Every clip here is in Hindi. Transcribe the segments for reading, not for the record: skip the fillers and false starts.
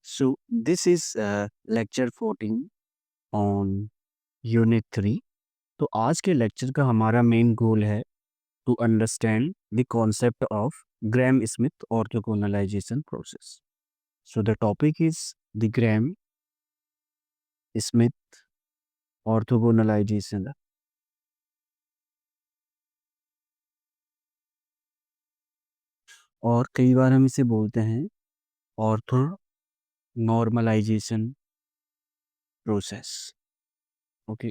So this is lecture 14 on unit 3। तो आज के लेक्चर का हमारा मेन गोल है to understand the concept of Gram Schmidt orthogonalization process. So the topic is the Gram Schmidt orthogonalization, और कई बार हम इसे बोलते हैं ऑर्थो नॉर्मलाइजेशन प्रोसेस। ओके,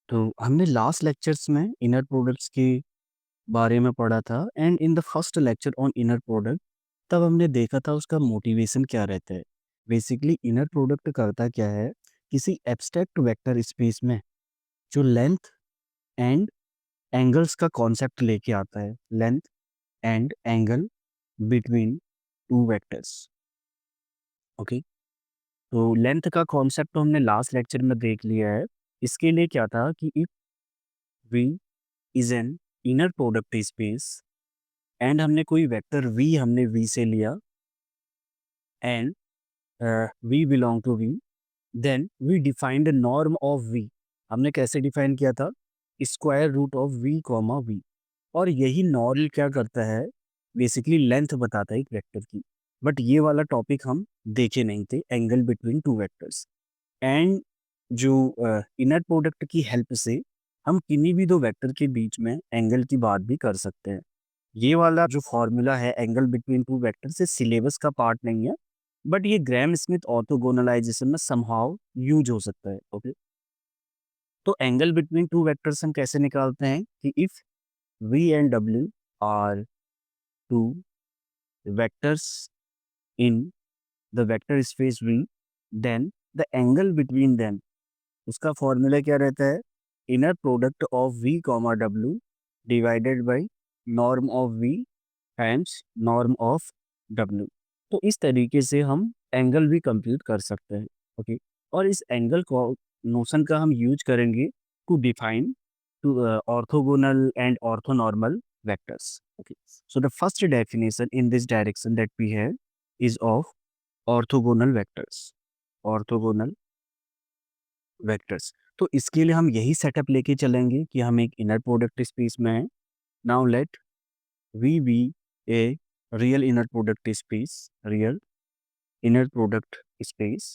तो हमने लास्ट लेक्चर्स में इनर प्रोडक्ट्स के बारे में पढ़ा था, and in the first lecture on inner product तब हमने देखा था उसका मोटिवेशन क्या रहता है। बेसिकली इनर प्रोडक्ट करता क्या है, किसी एब्स्ट्रैक्ट वेक्टर स्पेस में जो लेंथ एंड एंगल्स का कॉन्सेप्ट लेके आता है, length and angle between two vectors. Okay, तो लेंथ का कॉन्सेप्ट तो हमने लास्ट लेक्चर में देख लिया है। इसके लिए क्या था कि if V is an inner product space and हमने कोई वेक्टर v हमने v से लिया and v belong to v, then we defined the norm of v। हमने कैसे डिफाइन किया था, square root of v comma v। और यही नॉर्म क्या करता है, बेसिकली लेंथ बताता है एक वेक्टर की। बट ये वाला टॉपिक हम देखे नहीं थे, angle between two vectors. And जो इनर प्रोडक्ट की हेल्प से हम किन्हीं भी दो वेक्टर के बीच में एंगल की बात भी कर सकते हैं। ये वाला जो फॉर्मूला है एंगल बिटवीन टू वेक्टर से सिलेबस का पार्ट नहीं है, बट ये ग्राम स्मिथ ऑर्थोगोनलाइजेशन में समहाउ यूज हो सकता है। ओके, तो एंगल बिटवीन टू वेक्टर्स हम कैसे निकालते हैं कि if v and w are two vectors in the vector space v, then the angle between them, उसका फॉर्मूला क्या रहता है, inner product of v comma w divided by norm of v times norm of w। तो इस तरीके से हम एंगल भी कंप्यूट कर सकते हैं। ओके, और इस एंगल को नोशन का हम यूज करेंगे to define two orthogonal and orthonormal vectors. Okay, so the first definition in this direction that we have is of orthogonal vectors. Orthogonal vectors, तो इसके लिए हम यही सेटअप लेके चलेंगे कि हम एक इनर प्रोडक्ट स्पेस में हैं। Now let V be a real inner product space, real inner product space.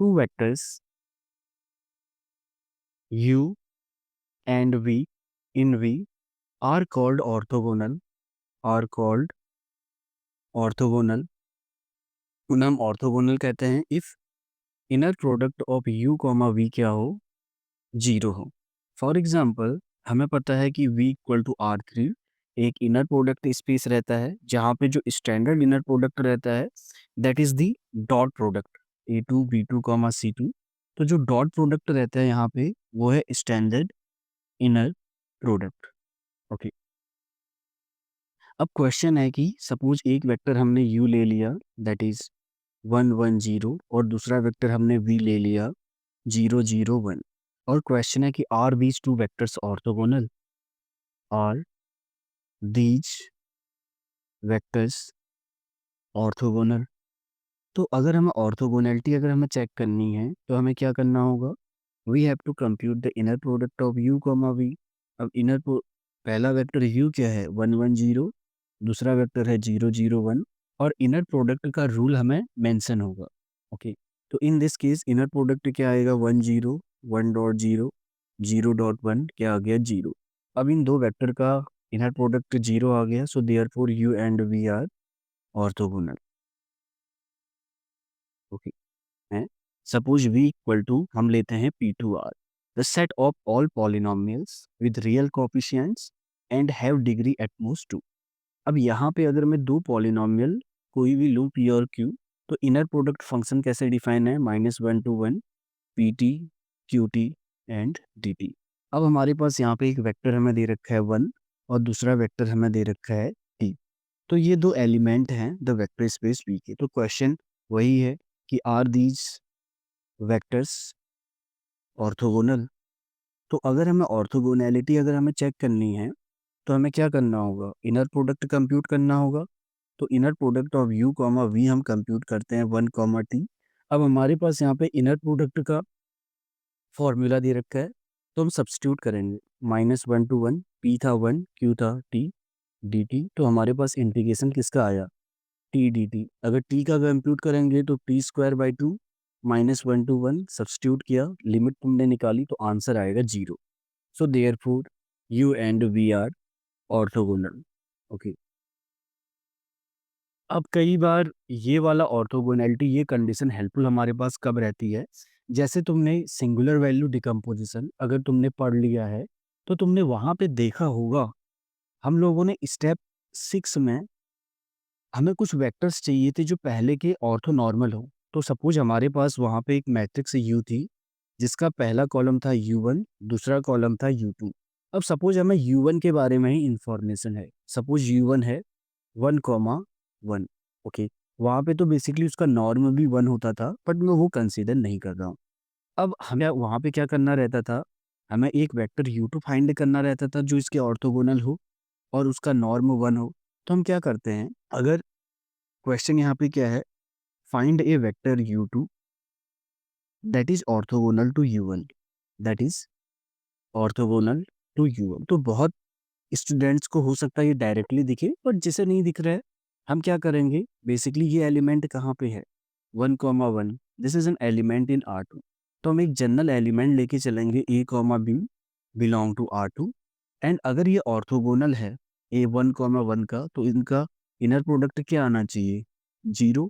Two vectors u and v in V are called orthogonal, are called orthogonal। उन्हें हम ऑर्थोगोनल कहते हैं if inner product of u comma v क्या हो, जीरो हो। फॉर एग्जाम्पल, हमें पता है कि v इक्वल टू R3 एक इनर प्रोडक्ट स्पेस रहता है जहाँ पे जो स्टैंडर्ड इनर प्रोडक्ट रहता है that is the dot product A2 B2 comma C2। तो जो डॉट प्रोडक्ट रहता है यहाँ पे वो है स्टैंडर्ड इनर प्रोडक्ट। ओके, अब क्वेश्चन है कि सपोज एक वेक्टर हमने u ले लिया दैट इज 1 1 0 और दूसरा वेक्टर हमने v ले लिया 0 0 1, और क्वेश्चन है कि are these two vectors orthogonal, are these vectors orthogonal. तो अगर हमें ऑर्थोगोनैलिटी अगर हमें चेक करनी है तो हमें क्या करना होगा, we have to compute the inner product of u comma v। अब पहला वेक्टर u क्या है 1 1 0, दूसरा वेक्टर है 0 0 1, और इनर प्रोडक्ट का रूल हमें मेंशन होगा। ओके, तो in this case inner product क्या आएगा 1 0 1 डॉट 0 0 डॉट 1 क्या आ गया 0। अब इन दो वेक्टर का इनर प्रोडक्ट 0 आ गया, so therefore u and v are orthogonal. Okay, हैं सपोज v इक्वल टू हम लेते हैं p2r, the set of all polynomials with real coefficients and have degree at most 2। अब यहाँ पे अगर मैं दो पॉलिनोमियल कोई भी लूँ p और q, तो इनर प्रोडक्ट फंक्शन कैसे डिफाइन है, -1 to 1 pt qt and dt। अब हमारे पास यहाँ पे एक वेक्टर हमें दे रखा है 1 और दूसरा वेक्टर हमें दे रखा है t। तो ये दो एलिमेंट हैं द वेक्टर स्पेस V के। तो क्वेश्चन वही है कि आर दीज वेक्टर्स ऑर्थोगोनल। तो अगर हमें ऑर्थोगोनैलिटी अगर हमें चेक करनी है तो हमें क्या करना होगा, इनर प्रोडक्ट कंप्यूट करना होगा। तो inner product of u comma v हम कंप्यूट करते हैं 1 कॉमा t। अब हमारे पास यहाँ पे इनर प्रोडक्ट का फॉर्मूला दे रखा है, तो हम सब्स्टिट्यूट करेंगे। -1 to 1, P था 1, Q था T, dt। तो हमारे पास इंटीग्रेशन किसका आया? T dt। अगर T का कंप्यूट करेंगे तो T²/2 -1 to 1 सब्स्टिट्यूट किया, लिमिट तुमने निकाली तो आंसर आएगा 0। So therefore U and V are orthogonal. Okay. अब कई बार ये वाला ऑर्थोगोनैलिटी, ये कंडीशन हेल्पफुल हमारे पास कब रहती है? जैसे तुमने सिंगुलर वैल्यू डिकम्पोजिशन अगर तुमने पढ़ लिया है, तो तुमने वहाँ पे देखा होगा, हम लोगों ने स्टेप 6 में हमें कुछ वेक्टर्स चाहिए थे जो पहले के ऑर्थोनॉर्मल हो। तो सपोज हमारे पास वहाँ पे एक मैट्रिक्स U थी, जिसका पहला कॉलम था U1, दूसरा कॉलम था U2। अब सपोज हमें U1 के बारे में ही इंफॉर्मेशन है। सपोज U1 है 1,1। ओके। वहाँ पे तो बेसिकली उसका नॉर्म भी 1 होता था, बट मैं वो कंसीडर नहीं कर रहा हूँ। अब हमें वहाँ पे क्या करना रहता था? हमें एक वेक्टर U2 फाइंड करना रहता था जो इसके ऑर्थोगोनल हो और उसका नॉर्म 1 हो। तो हम क्या करते हैं, अगर क्वेश्चन यहाँ पे क्या है, find a vector U2 that is orthogonal to U1, that is orthogonal to U1। तो बहुत स्टूडेंट्स को हो सकता है ये डायरेक्टली दिखे, बट जिसे नहीं दिख रहा है, हम क्या करेंगे, बेसिकली ये एलिमेंट कहाँ पे है? 1,1। This is an element in R2। तो हम एक जनरल एलिमेंट लेके चलेंगे A, B belong to R2। And अगर ये ऑर्थोगोनल है A1,1 का, तो इनका इनर प्रोडक्ट क्या आना चाहिए? 0।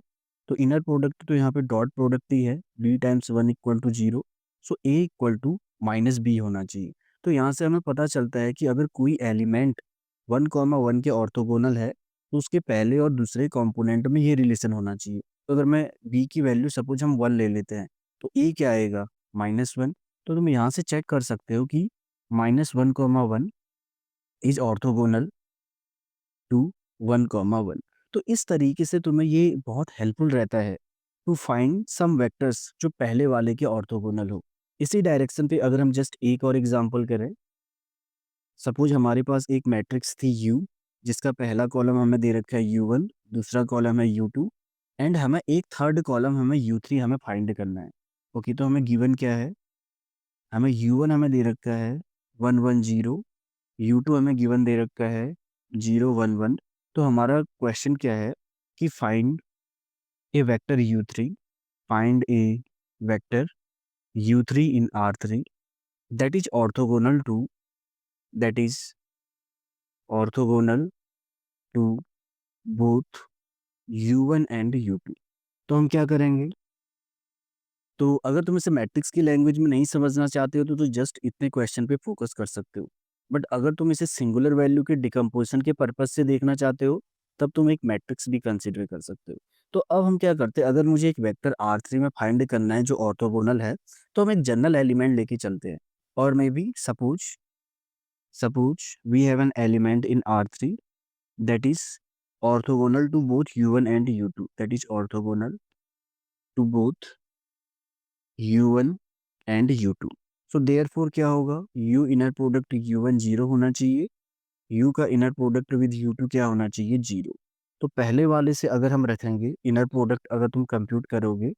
तो इनर प्रोडक्ट तो यहाँ पे डॉट प्रोडक्ट ही है, B times 1 equal to 0। So A equal to -B होना चाहिए। तो यहाँ से हमें पता चलता है कि अगर कोई एलिमेंट 1,1 के ऑर्थोगोनल है, तो उसके पहले और दूसरे कंपोनेंट में ये रिलेशन होना चाहिए। तो अगर मैं b की वैल्यू सपोज हम 1 ले लेते हैं, तो a क्या आएगा? -1। तो तुम यहाँ से चेक कर सकते हो कि -1,1 इज ऑर्थोगोनल टू 1,1। तो इस तरीके से तुम्हें ये बहुत हेल्पफुल रहता है टू फाइंड सम वेक्टर्स जो पहले वाले के ऑर्थोगोनल हो। इसी डायरेक्शन पे अगर हम जस्ट एक और एग्जांपल करें, सपोज हमारे पास एक मैट्रिक्स थी U, जिसका पहला कॉलम हमें दे रखा है U1, दूसरा कॉलम है U2 एंड हमें एक थर्ड कॉलम हमें U3 हमें फाइंड करना है। ओके। तो हमें गिवन क्या है? हमें U1 हमें दे रखा है 1,1,0, U2 हमें गिवन दे रखा है 0,1,1। तो हमारा क्वेश्चन क्या है कि find a vector U3, find a vector U3 in R3 that is orthogonal to, that is orthogonal to both U1 and U2। तो हम क्या करेंगे? तो अगर तुम इसे मैट्रिक्स की लैंग्वेज में नहीं समझना चाहते हो, तो जस्ट इतने क्वेश्चन पे फोकस कर सकते हो। बट अगर तुम इसे सिंगुलर वैल्यू के डिकम्पोजिशन के पर्पज से देखना चाहते हो, तब तुम एक मैट्रिक्स भी कंसिडर कर सकते हो। तो अब हम क्या करते हैं, अगर मुझे एक वेक्टर R3 में फाइंड करना है जो ऑर्थोगोनल है, तो हम एक जनरल एलिमेंट लेके चलते हैं। और maybe suppose we have an element in R3 that is orthogonal to both U1 and U2, that is orthogonal to both U1 and U2। so therefore क्या होगा? U इनर प्रोडक्ट U1 0 होना चाहिए, U का इनर प्रोडक्ट विद U2 क्या होना चाहिए? 0। तो पहले वाले से अगर हम रखेंगे इनर प्रोडक्ट, अगर तुम कंप्यूट करोगे,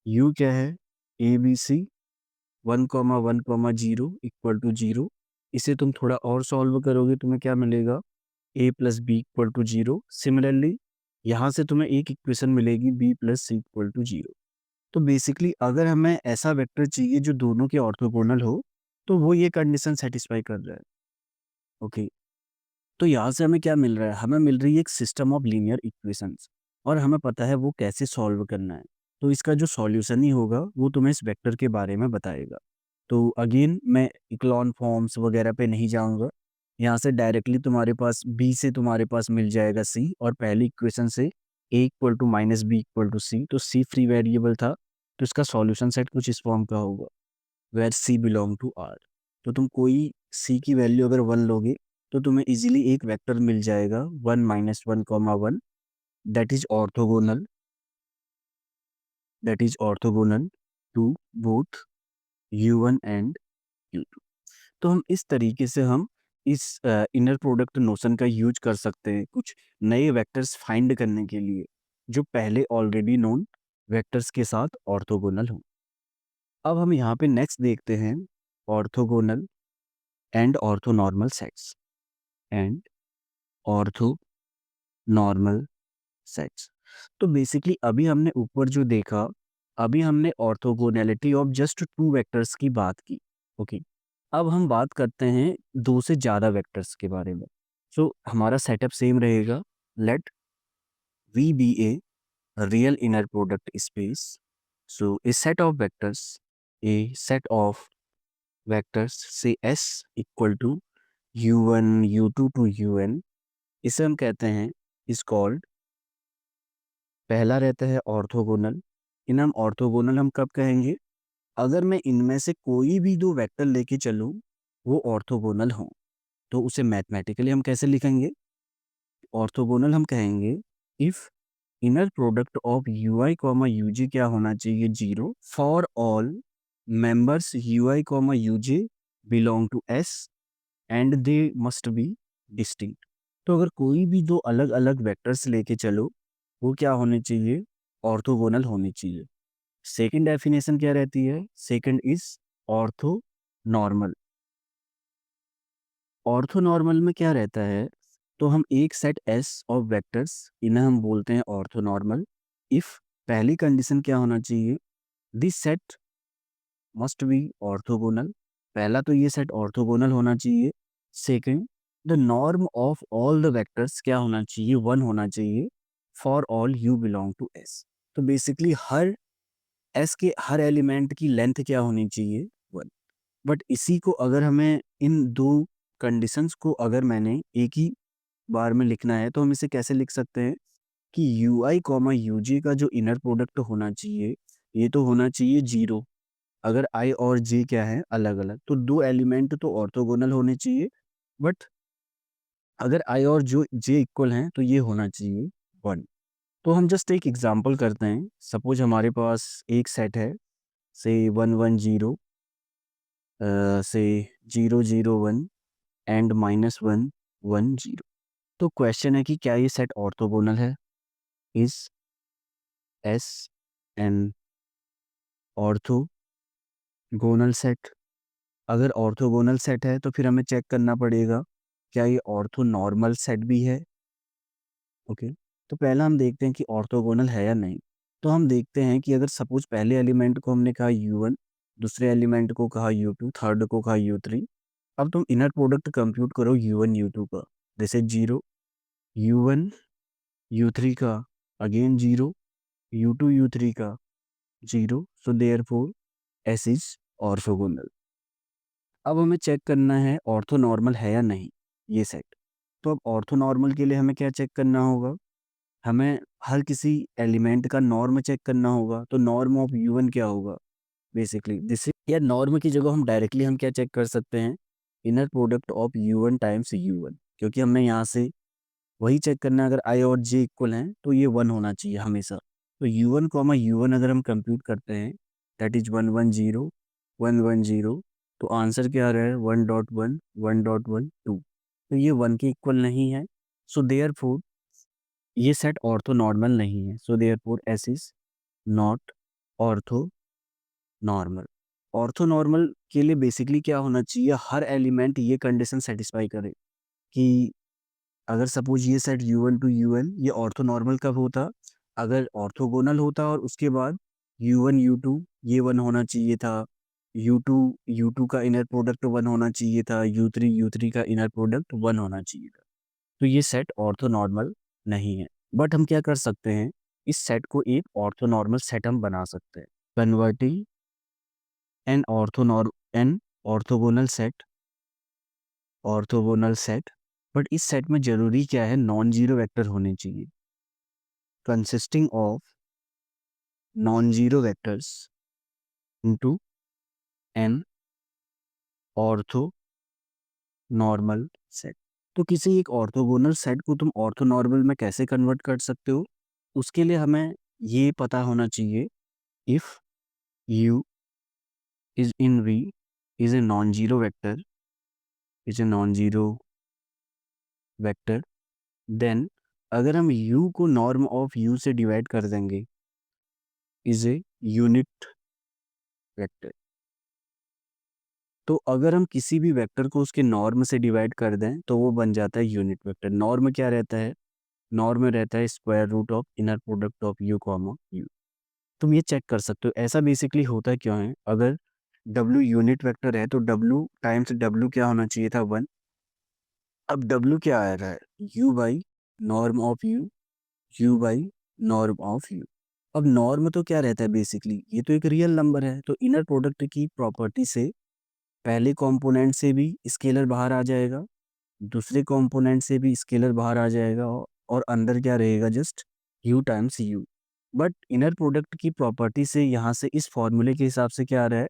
U क्या है? ABC 1,1,0 equal to 0। इसे तुम थोड़ा और सॉल्व करोगे, तुम्हें क्या मिलेगा? A plus B equal to 0। Similarly यहाँ से तुम्हें एक इक्वेशन मिलेगी B plus C equal to 0। तो बेसिकली अगर हमें ऐसा वेक्टर चाहिए जो दोनों के ऑर्थोगोनल हो, तो वो ये कंडीशन सेटिस्फाई कर रहा है। ओके। तो यहाँ से हमें क्या मिल रहा है? हमें मिल रही है एक सिस्टम ऑफ लीनियर इक्वेशंस, और हमें पता है वो कैसे सॉल्व करना है। तो इसका जो सॉल्यूशन ही होगा वो तुम्हें इस वेक्टर के बारे में बताएगा। तो अगेन मैं इक्लॉन फॉर्म्स वगैरह पे नहीं जाऊंगा। यहाँ से डायरेक्टली तुम्हारे पास B से तुम्हारे पास मिल जाएगा C, और पहली इक्वेशन से A equal to -B equal to C। तो C फ्री वेरिएबल था, तो इसका सॉल्यूशन सेट कुछ इस फॉर्म का होगा, where C belong to R। तो तुम कोई C की वैल्यू अगर 1 लोगे, तो तुम्हें इजीली एक वेक्टर मिल जाएगा 1 -1,1 that is orthogonal, to both U1 and U2। तो हम इस तरीके से हम इस इनर प्रोडक्ट नोशन का यूज कर सकते हैं कुछ नए वेक्टर्स फाइंड करने के लिए, जो पहले ऑलरेडी नोन वेक्टर्स के साथ ऑर्थोगोनल हों। अब हम यहाँ पे नेक्स्ट देखते हैं orthogonal and orthonormal sets and orthonormal sets. तो बेसिकली अभी हमने ऊपर जो देखा, अभी हमने orthogonality of just two vectors की बात की। ओके, अब हम बात करते हैं दो से ज़्यादा वेक्टर्स के बारे में। सो हमारा सेटअप सेम रहेगा। Let V be a real inner product space. So a set of vectors say S equal to u1 u2 to un, इसे हम कहते हैं is called, पहला रहता है ऑर्थोगोनल। इन हम ऑर्थोगोनल हम कब कहेंगे? अगर मैं इनमें से कोई भी दो वेक्टर लेके चलूं वो ऑर्थोगोनल हों, तो उसे मैथमेटिकली हम कैसे लिखेंगे? ऑर्थोगोनल हम कहेंगे if inner product of u i comma u j क्या होना चाहिए? 0 for all members u i comma u j belong to S and they must be distinct. तो अगर कोई भी दो अलग अलग वेक्टर्स लेके चलो वो क्या होने चाहिए? ऑर्थोगोनल होने चाहिए। सेकंड डेफिनेशन क्या रहती है? Second is ortho normal. Orthonormal में क्या रहता है? तो हम एक सेट एस ऑफ वेक्टर्स, इन्हें हम बोलते हैं ऑर्थोनॉर्मल इफ पहली कंडीशन क्या होना चाहिए? This set must be orthogonal. पहला तो ये सेट ऑर्थोगोनल होना चाहिए। Second, the norm of all the vectors क्या होना चाहिए? 1 होना चाहिए for all u belong to S. तो बेसिकली हर एस के हर एलिमेंट की लेंथ क्या होनी चाहिए? 1। बट इसी को अगर हमें इन दो कंडीशंस को अगर मैंने एक ही बार में लिखना है तो हम इसे कैसे लिख सकते हैं कि यू आई कॉमा यू जे का जो इनर प्रोडक्ट होना चाहिए ये तो होना चाहिए 0। अगर आई और जे क्या है? अलग अलग, तो दो एलिमेंट तो ऑर्थोगोनल होने चाहिए। बट अगर आई और जो जे इक्वल हैं तो ये होना चाहिए 1। तो हम जस्ट एक एग्जांपल करते हैं। सपोज हमारे पास एक सेट है से 1 1 0 से 0 0 1 एंड -1 1 0। तो क्वेश्चन है कि क्या ये सेट ऑर्थोगोनल है? Is S an orthogonal set? अगर ऑर्थोगोनल सेट है तो फिर हमें चेक करना पड़ेगा क्या ये ऑर्थोनॉर्मल सेट भी है। ओके, तो पहला हम देखते हैं कि ऑर्थोगोनल है या नहीं। तो हम देखते हैं कि अगर सपोज पहले एलिमेंट को हमने कहा u1, दूसरे एलिमेंट को कहा u2, थर्ड को कहा u3। अब तुम इनर प्रोडक्ट कंप्यूट करो u1 u2 का। दिस इज 0, u1 u3 का अगेन 0, u2 u3 का 0। So therefore S is orthogonal. अब हमें चेक करना है ऑर्थोनॉर्मल है या नहीं ये सेट। तो अब ऑर्थोनॉर्मल के लिए हमें क्या चेक करना होगा? हमें हर किसी एलिमेंट का नॉर्म चेक करना होगा। तो नॉर्म ऑफ u1 क्या होगा? बेसिकली दिस इज, या नॉर्म की जगह हम डायरेक्टली हम क्या चेक कर सकते हैं? Inner product of u1 times u1, क्योंकि हमने यहाँ से वही चेक करना है। अगर आई और जे इक्वल हैं तो ये 1 होना चाहिए हमेशा। तो u1 कॉमा u1 अगर हम कंप्यूट करते हैं दैट इज 1 1 0 1 1 0। तो आंसर क्या आ रहा है? 1.1 1.1 2। तो ये 1 के इक्वल नहीं है। सो देयर ये सेट ऑर्थोनॉर्मल नहीं है। So therefore S is not orthonormal. Orthonormal के लिए बेसिकली क्या होना चाहिए? हर एलिमेंट ये कंडीशन सेटिस्फाई करे कि अगर सपोज ये सेट u1 टू un ये ऑर्थोनॉर्मल कब होता? अगर ऑर्थोगोनल होता और उसके बाद u1 u2 ये 1 होना चाहिए था, u2 u2 का इनर प्रोडक्ट 1 होना चाहिए था, u3 u3 का इनर प्रोडक्ट 1 होना चाहिए था। तो ये सेट ऑर्थोनॉर्मल नहीं है। बट हम क्या कर सकते हैं? इस सेट को एक ऑर्थोनॉर्मल सेट हम बना सकते हैं। Converting an orthogonal set. But इस सेट में जरूरी क्या है? नॉन जीरो वेक्टर होने चाहिए। Consisting of non zero vectors into an orthonormal set. तो किसी एक ऑर्थोगोनल सेट को तुम ऑर्थोनॉर्मल में कैसे कन्वर्ट कर सकते हो? उसके लिए हमें ये पता होना चाहिए if u is in V is a non-zero vector, then अगर हम u को नॉर्म ऑफ u से डिवाइड कर देंगे इज ए यूनिट वेक्टर। तो अगर हम किसी भी वेक्टर को उसके नॉर्म से डिवाइड कर दें तो वो बन जाता है यूनिट वेक्टर। नॉर्म क्या रहता है? नॉर्म रहता है square root of inner product of u comma u. तुम ये चेक कर सकते हो ऐसा बेसिकली होता क्यों है। अगर W यूनिट वेक्टर है तो W टाइम्स W क्या होना चाहिए था? 1। अब W क्या आ रहा है? U by norm of U by norm of U। अब नॉर्म तो क्या रहता है बेसिकली? ये तो एक रियल नंबर है, तो इनर प्रोडक्ट की प्रॉपर्टी से पहले कंपोनेंट से भी स्केलर बाहर आ जाएगा, दूसरे कंपोनेंट से भी स्केलर बाहर आ जाएगा, और अंदर क्या रहेगा? Just U times U। But inner product की प्रॉपर्टी से यहाँ से इस फॉर्मूले के हिसाब से क्या आ रहा है?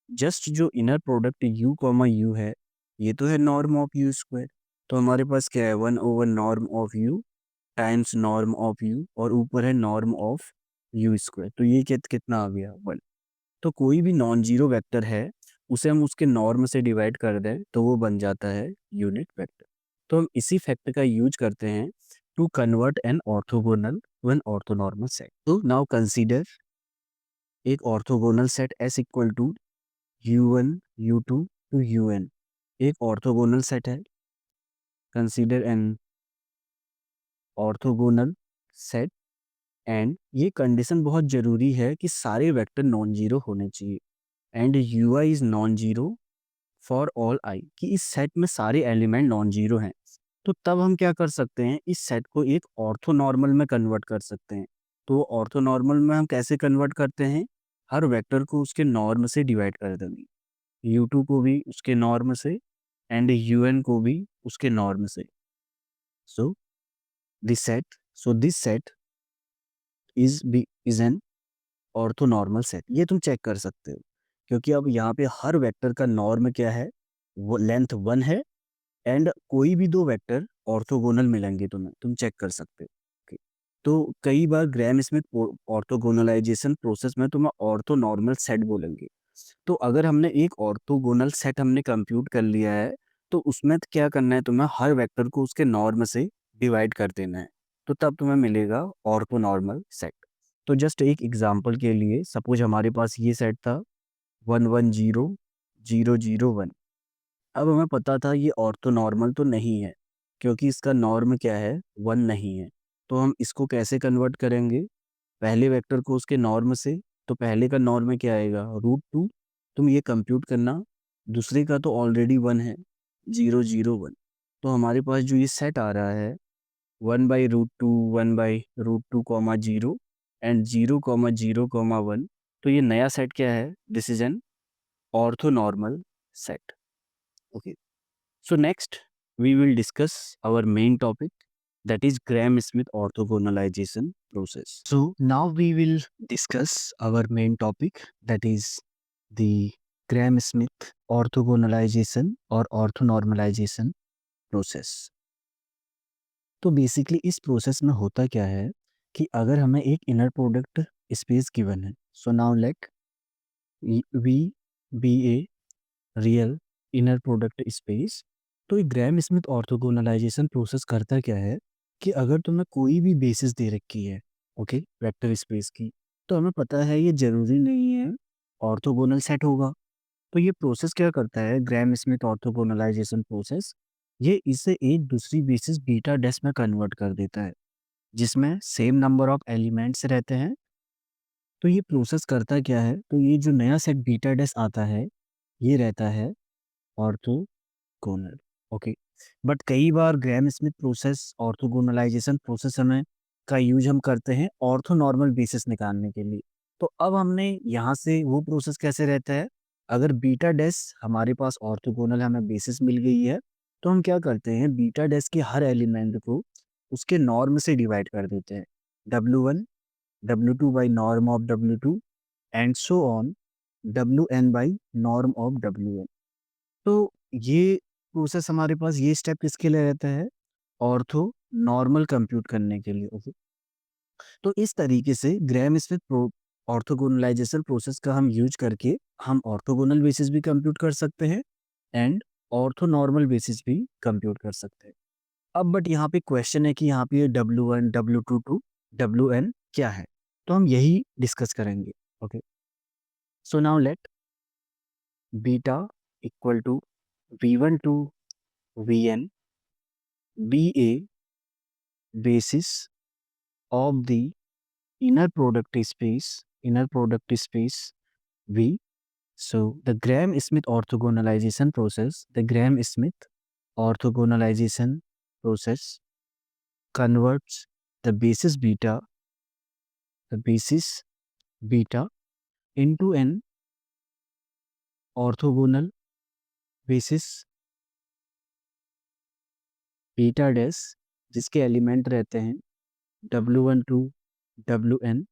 जस्ट जो inner product U comma U है, ये तो है नॉर्म ऑफ U स्क्वायर। तो हमारे पास क्या है? 1/, norm of U times norm of U, और ऊपर है नॉर्म ऑफ U स्क्वायर। तो ये कितना आ गया? 1। तो कोई भी नॉन जीरो वेक्टर है, उसे हम उसके नॉर्म से डिवाइड कर दें तो वो बन जाता है यूनिट वेक्टर। तो हम इसी फैक्ट का यूज करते हैं to convert an orthogonal to an orthonormal set. तो नाउ कंसीडर एक orthogonal set S equal to U1 U2 to UN। एक ऑर्थोगोनल सेट है। Consider an orthogonal set, and ये कंडीशन बहुत जरूरी है कि सारे वेक्टर नॉन जीरो होने चाहिए, and UI is non zero for all I, कि इस सेट में सारे एलिमेंट नॉन जीरो हैं। तो तब हम क्या कर सकते हैं? इस सेट को एक ऑर्थोनॉर्मल में कन्वर्ट कर सकते हैं। तो ऑर्थोनॉर्मल में हम कैसे कन्वर्ट करते हैं? हर वेक्टर को उसके नॉर्म से डिवाइड कर देंगे, U2 को भी उसके नॉर्म से, एंड UN को भी उसके नॉर्म से। So this set is an orthonormal set. ये तुम चेक कर सकते हो, क्योंकि अब यहाँ पे हर वेक्टर का नॉर्म क्या है? वो लेंथ 1 है, एंड कोई भी दो वेक्टर ऑर्थोगोनल मिलेंगे तुम्हें, तुम चेक कर सकते हो। Okay. तो कई बार ग्राहम स्मिथ ऑर्थोगोनलाइजेशन प्रोसेस में तुम्हें ऑर्थोनॉर्मल सेट बोलेंगे। तो अगर हमने एक ऑर्थोगोनल सेट हमने कंप्यूट कर लिया है, तो उसमें क्या करना है? तुम्हें हर वेक्टर को उसके नॉर्म से डिवाइड कर देना है, तो तब तुम्हें मिलेगा ऑर्थोनॉर्मल सेट। तो जस्ट एक एग्जांपल के लिए, सपोज हमारे पास ये सेट था 1 1 0 0 0 1। अब हमें पता था ये ऑर्थोनॉर्मल तो नहीं है, क्योंकि इसका नॉर्म क्या है? 1 नहीं है। तो हम इसको कैसे कन्वर्ट करेंगे? पहले वेक्टर को उसके नॉर्म से, तो पहले का नॉर्म क्या आएगा? √2। तुम ये कंप्यूट करना, दूसरे का तो ऑलरेडी 1 है, 0 0 1। तो हमारे पास जो ये सेट आ रहा है 1/√2 1/√2 कॉमा 0 एंड 0 0 1, तो ये नया सेट क्या है? This is an orthonormal set. Okay, so next we will discuss our main topic, that is Graham-Smith orthogonalization process. So now we will discuss our main topic, that is the Graham-Smith orthogonalization or orthonormalization process. तो बेसिकली इस प्रोसेस में होता क्या है कि अगर हमें एक इनर प्रोडक्ट स्पेस गिवन है, so now let V be a real inner product space. तो एक ग्राहम स्मिथ ऑर्थोगोनलाइजेशन प्रोसेस करता क्या है कि अगर तुम्हें कोई भी बेसिस दे रखी है, ओके, वेक्टर स्पेस की, तो हमें पता है ये जरूरी नहीं है ऑर्थोगोनल सेट होगा। तो ये प्रोसेस क्या करता है, ग्राहम स्मिथ ऑर्थोगोनलाइजेशन प्रोसेस, ये इसे एक दूसरी बेसिस बीटा डेस में कन्वर्ट कर देता है, जिसमें सेम नंबर ऑफ एलिमेंट्स रहते हैं। तो ये प्रोसेस करता क्या है? तो ये जो नया सेट बीटा डेस आता है, ये रहता है ऑर्थोगोनल। ओके, बट कई बार ग्राहम स्मिथ प्रोसेस ऑर्थोगोनलाइजेशन प्रोसेस हमें का यूज हम करते हैं ऑर्थोनॉर्मल बेसिस निकालने के लिए। तो अब हमने यहाँ से वो प्रोसेस कैसे रहता है, अगर बीटा डेस हमारे पास ऑर्थोगोनल हमें बेसिस मिल गई है, तो हम क्या करते हैं? बीटा डेस के हर एलिमेंट को उसके नॉर्म से डिवाइड कर देते हैं, W1 W2 by norm of W2 and so on WN by norm of WN। तो ये प्रोसेस हमारे पास, ये स्टेप किसके लिए रहता है? ऑर्थो नॉर्मल कंप्यूट करने के लिए। ओके, तो इस तरीके से ग्राहम स्मिथ ऑर्थोगोनलाइजेशन प्रोसेस का हम यूज करके हम ऑर्थोगोनल बेसिस भी कंप्यूट कर सकते हैं एंड ऑर्थो नॉर्मल बेसिस भी कंप्यूट कर सकते हैं। अब बट यहाँ पे क्वेश्चन है कि यहाँ पे W1 W2 टू WN क्या है? तो हम यही डिस्कस करेंगे। Okay, so now let beta equal to V1 to Vn be a basis of the inner product space V. So the Gram-Schmidt orthogonalization process, the Gram-Schmidt orthogonalization process converts the basis beta into an orthogonal basis beta dash, जिसके एलिमेंट रहते हैं W1 to Wn,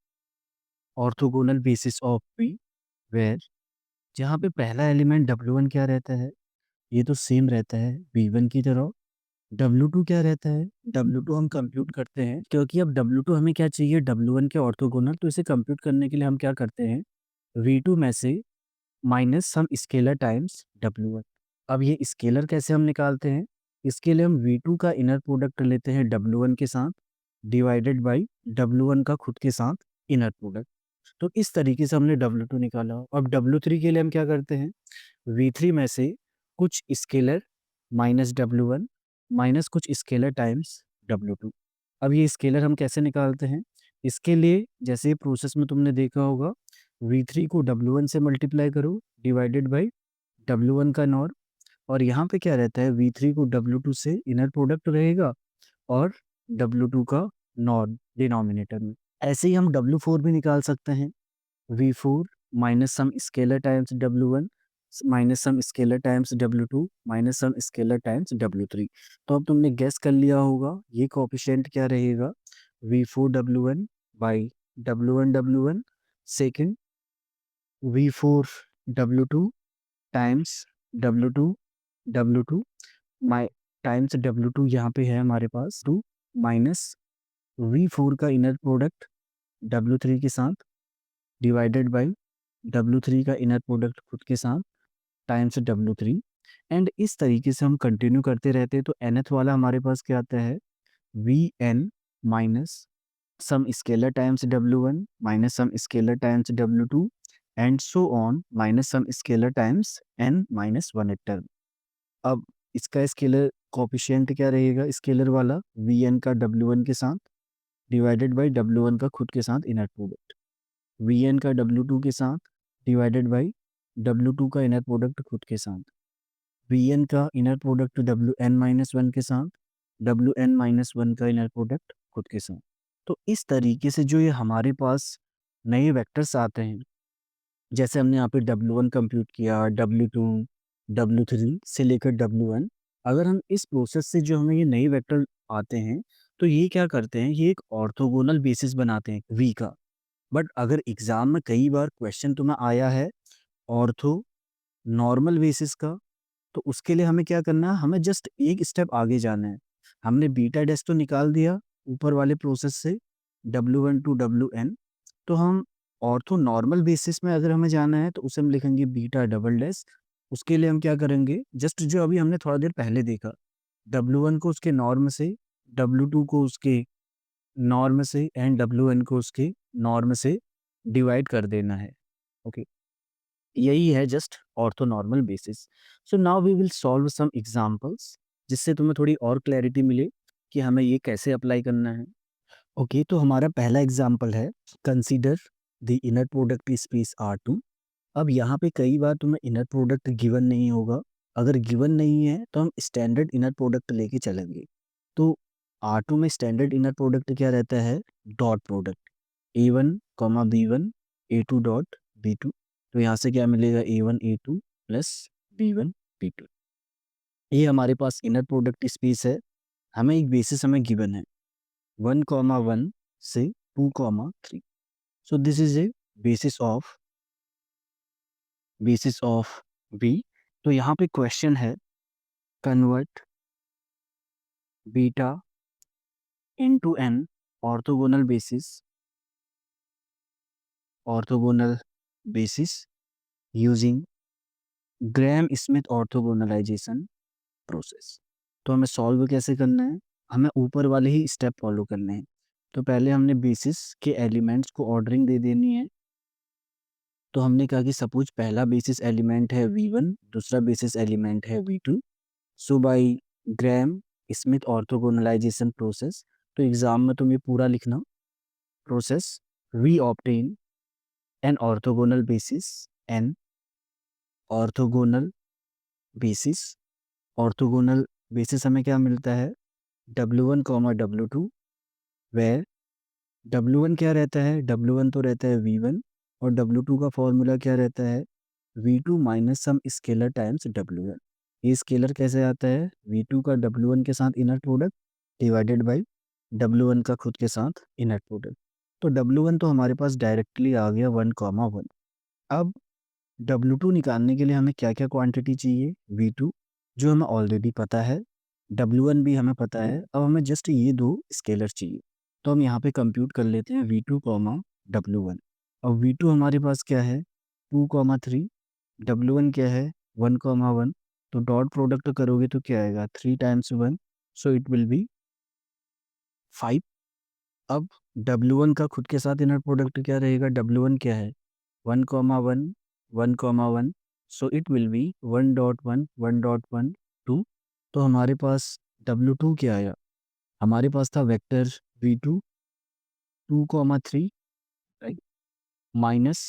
orthogonal basis of P, where जहाँ पे पहला एलिमेंट W1 क्या रहता है, ये तो सेम रहता है V1 की तरह। W2 क्या रहता है, W2 हम कंप्यूट करते हैं, क्योंकि अब W2 हमें क्या चाहिए, W1 के ऑर्थोगोनल, तो इसे कंप्यूट करने के लिए हम क्या करते हैं, V2 में से minus some scalar times W1। अब ये स्केलर कैसे हम निकालते हैं, इसके लिए हम V2 का इनर प्रोडक्ट लेते हैं W1 के साथ, डिवाइडेड बाई W1 का खुद के साथ इनर प्रोडक्ट। तो इस तरीके से हमने W2 निकाला। अब W3 के लिए हम क्या करते हैं, V3 में से कुछ स्केलर माइनस W1 माइनस कुछ स्केलर टाइम्स W2। अब ये स्केलर हम कैसे निकालते हैं, इसके लिए जैसे प्रोसेस में तुमने देखा होगा, V3 को W1 से मल्टीप्लाई करो डिवाइडेड बाई W1 का नॉर्म, और यहाँ पे क्या रहता है, V3 को W2 से इनर प्रोडक्ट रहेगा और W2 का नॉर्म डिनोमिनेटर में। ऐसे ही हम W4 भी निकाल सकते हैं, V4 minus some scalar times W1 minus some scalar times W2 minus some scalar times W3। तो अब तुमने गेस कर लिया होगा ये कोएफिशिएंट क्या रहेगा, V4 W1 by W1 W1 second V4 W2 times W2 W2 माइ टाइम्स W2 यहाँ पे है हमारे पास 2 माइनस V4 का इनर प्रोडक्ट W3 के साथ डिवाइडेड बाई W3 का इनर प्रोडक्ट खुद के साथ टाइम्स W3। एंड इस तरीके से हम कंटिन्यू करते रहते हैं। तो nth वाला हमारे पास क्या आता है, Vn minus some scalar times W1 minus some scalar times W2 and so on minus some scalar times n minus 1 term. अब इसका स्केलर कोएफिशिएंट क्या रहेगा, स्केलर वाला Vn का W1 के साथ डिवाइडेड बाई W1 का खुद के साथ इनर प्रोडक्ट, Vn का W2 के साथ डिवाइडेड बाई W2 का इनर प्रोडक्ट खुद के साथ, Vn का इनर प्रोडक्ट Wn माइनस 1 के साथ, Wn माइनस 1 का इनर प्रोडक्ट खुद के साथ। तो इस तरीके से जो ये हमारे पास नए वेक्टर्स आते हैं, जैसे हमने यहाँ पे W1 कंप्यूट किया, W2, W3 से लेकर W1, अगर हम इस प्रोसेस से जो हमें ये नए वेक्टर आते हैं, तो ये क्या करते हैं, ये एक ऑर्थोगोनल बेसिस बनाते हैं V का। बट अगर एग्जाम में कई बार क्वेश्चन तुम्हें आया है ऑर्थो नॉर्मल बेसिस का, तो उसके लिए हमें क्या करना है, हमें जस्ट एक स्टेप आगे जाना है। हमने बीटा डैश तो निकाल दिया ऊपर वाले प्रोसेस से W1 टू Wn, तो हम ऑर्थो नॉर्मल बेसिस में अगर हमें जाना है तो उसे हम लिखेंगे बीटा डबल डैश। उसके लिए हम क्या करेंगे, जस्ट जो अभी हमने थोड़ा देर पहले देखा, W1 को उसके नॉर्म से, W2 को उसके नॉर्म से एंड Wn को उसके नॉर्म से डिवाइड कर देना है। ओके, यही है just orthonormal basis. So now we will solve some examples, जिससे तुम्हें थोड़ी और क्लैरिटी मिले कि हमें ये कैसे अप्लाई करना है। ओके, तो हमारा पहला एग्जांपल है, consider the inner product space R2। अब यहाँ पे कई बार तुम्हें इनर प्रोडक्ट गिवन नहीं होगा, अगर गिवन नहीं है तो हम स्टैंडर्ड इनर प्रोडक्ट लेके चलेंगे। तो R2 में स्टैंडर्ड इनर प्रोडक्ट क्या रहता है, dot product A1 B1 A2 dot B2। तो यहाँ से क्या मिलेगा, A1 A2 plus B1 B2। ये हमारे पास इनर प्रोडक्ट स्पेस है, हमें एक बेसिस हमें गिवन है 1, 1 से 2, 3। So this is a basis of B। तो यहाँ पे क्वेश्चन है, convert beta into an orthogonal basis using Gram Schmidt orthogonalization process. तो हमें सॉल्व कैसे करना है, हमें ऊपर वाले ही स्टेप फॉलो करने हैं। तो पहले हमने बेसिस के एलिमेंट्स को ऑर्डरिंग दे देनी है। तो हमने कहा कि सपोज पहला बेसिस एलिमेंट है V1, दूसरा बेसिस एलिमेंट है V2। So by Gram Schmidt orthogonalization process, तो एग्जाम में तुम ये पूरा लिखना process, we obtain an orthogonal basis, an orthogonal basis. Orthogonal basis हमें क्या मिलता है, W1 comma W2, where W1 क्या रहता है, W1 तो रहता है V1, और W2 का फॉर्मूला क्या रहता है, V2 minus some scalar times W1। ये स्केलर कैसे आता है, V2 का W1 के साथ inner product divided by W1 का खुद के साथ इनर प्रोडक्ट। तो W1 तो हमारे पास डायरेक्टली आ गया 1,1। अब W2 निकालने के लिए हमें क्या क्या क्वांटिटी चाहिए, V2 जो हमें ऑलरेडी पता है, W1 भी हमें पता है, अब हमें जस्ट ये दो स्केलर चाहिए। तो हम यहाँ पे कंप्यूट कर लेते हैं V2 कॉमा W1। अब V2 हमारे पास क्या है 2,3, W1 क्या है 1,1। तो डॉट प्रोडक्ट करोगे तो क्या आएगा 3 times 1, so it will B 5। अब W1 का खुद के साथ इनर प्रोडक्ट क्या रहेगा, W1 क्या है 1,1, 1,1, सो इट विल बी 1,1, 1,1, 2। तो हमारे पास W2 क्या आया, हमारे पास था vector V2 2,3, right, minus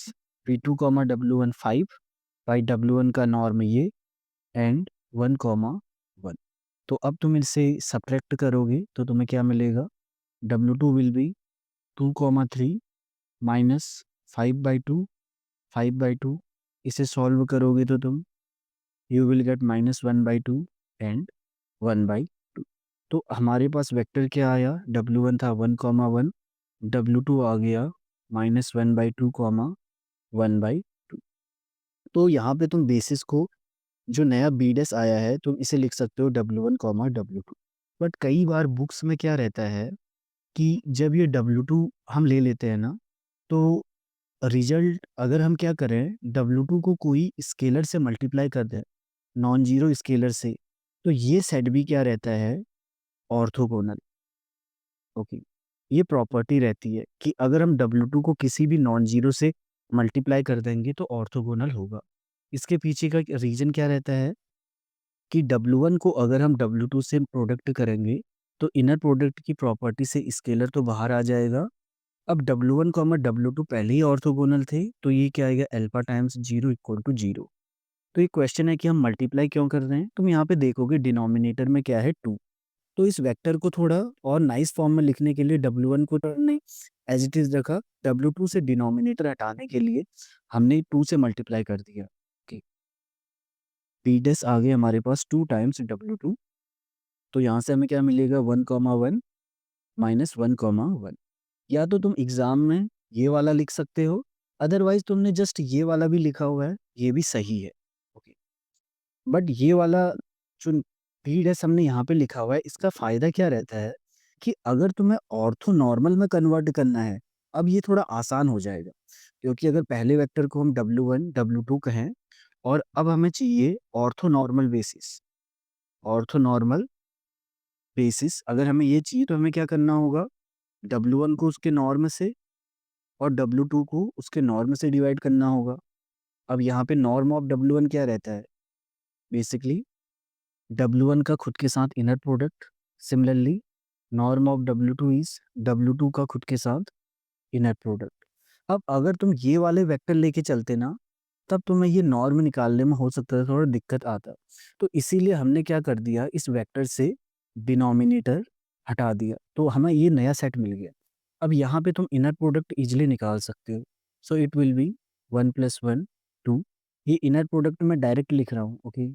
V2 comma W1 5 by W1 का नॉर्म ये, एंड 1,1। तो अब तुम इसे सब्ट्रैक्ट करोगे तो तुम्हें क्या मिलेगा, W2 विल बी 2,3 माइनस 5/2, 5/2। इसे सॉल्व करोगे तो तुम यू विल गेट -1/2 एंड 1/2। तो हमारे पास वेक्टर क्या आया, W1 था 1,1, W2 आ गया -1/2 कॉमा 1/2। तो यहाँ पे तुम बेसिस को जो नया बी डैश आया है तुम इसे लिख सकते हो W1 कॉमा W2। बट कई बार बुक्स में क्या रहता है कि जब ये W2 हम ले लेते हैं ना, तो रिजल्ट अगर हम क्या करें W2 को कोई स्केलर से मल्टीप्लाई कर दें, नॉन जीरो स्केलर से, तो ये सेट भी क्या रहता है ऑर्थोगोनल। ओके, ये प्रॉपर्टी रहती है कि अगर हम W2 को किसी भी नॉन जीरो से मल्टीप्लाई कर देंगे तो ऑर्थोगोनल होगा। इसके पीछे का रीजन क्या रहता है कि W1 को अगर हम W2 से प्रोडक्ट करेंगे तो इनर प्रोडक्ट की प्रॉपर्टी से स्केलर तो बाहर आ जाएगा। अब W1 कॉमा W2 पहले ही ऑर्थोगोनल थे, तो ये क्या आएगा अल्फा टाइम्स 0 इक्वल टू 0। तो ये क्वेश्चन है कि हम मल्टीप्लाई क्यों कर रहे हैं, तुम यहाँ पे देखोगे डिनोमिनेटर में क्या है 2। तो इस वेक्टर को थोड़ा और नाइस फॉर्म में लिखने के लिए W1 को तो नहीं एज इट इज रखा, W2 से डिनोमिनेटर हटाने के लिए हमने 2 से मल्टीप्लाई कर दिया। ओके, पी डेस आ गए हमारे पास 2 टाइम्स W2। तो यहाँ से हमें क्या मिलेगा 1,1 माइनस 1,1। या तो तुम एग्जाम में ये वाला लिख सकते हो, अदरवाइज तुमने जस्ट ये वाला भी लिखा हुआ है, ये भी सही है। ओके, बट ये वाला जो पीड है हमने यहाँ पे लिखा हुआ है, इसका फायदा क्या रहता है कि अगर तुम्हें ऑर्थो नॉर्मल में कन्वर्ट करना है, अब ये थोड़ा आसान हो जाएगा, क्योंकि अगर पहले वेक्टर को हम W1 W2 कहें और अब हमें चाहिए ortho normal basis, ortho normal basis अगर हमें ये चाहिए तो हमें क्या करना होगा, W1 को उसके नॉर्म से और W2 को उसके नॉर्म से डिवाइड करना होगा। अब यहाँ पे नॉर्म ऑफ W1 क्या रहता है, बेसिकली W1 का खुद के साथ inner product, similarly norm of W2 is W2 का खुद के साथ इनर प्रोडक्ट। अब अगर तुम ये वाले वेक्टर लेके चलते ना, तब तुम्हें ये नॉर्म निकालने में हो सकता है थोड़ा दिक्कत आता। तो इसीलिए हमने क्या कर दिया, इस वेक्टर से डिनोमिनेटर हटा दिया, तो हमें ये नया सेट मिल गया। अब यहाँ पे तुम इनर प्रोडक्ट इजीली निकाल सकते हो, सो इट विल बी 1 + 1 2। ये इनर प्रोडक्ट मैं डायरेक्ट लिख रहा हूँ। ओके,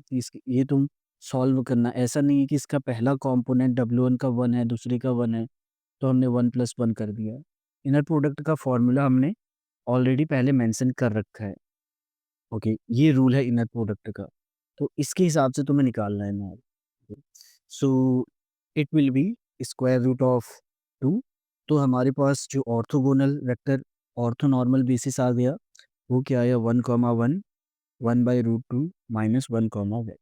ये तुम सॉल्व करना, ऐसा नहीं है कि इसका पहला कंपोनेंट W1 का 1 है दूसरे का 1 है तो हमने 1 + 1 कर दिया। इनर प्रोडक्ट का फॉर्मूला हमने ऑलरेडी पहले मेंशन कर रखा है। ओके, ये रूल है इनर प्रोडक्ट का, तो इसके हिसाब से तुम्हें निकालना है norm. So it will be square root of 2। तो हमारे पास जो ऑर्थोगोनल वेक्टर ऑर्थोनॉर्मल बेसिस आ गया, वो क्या आया 1,1 1/√2 माइनस 1,1।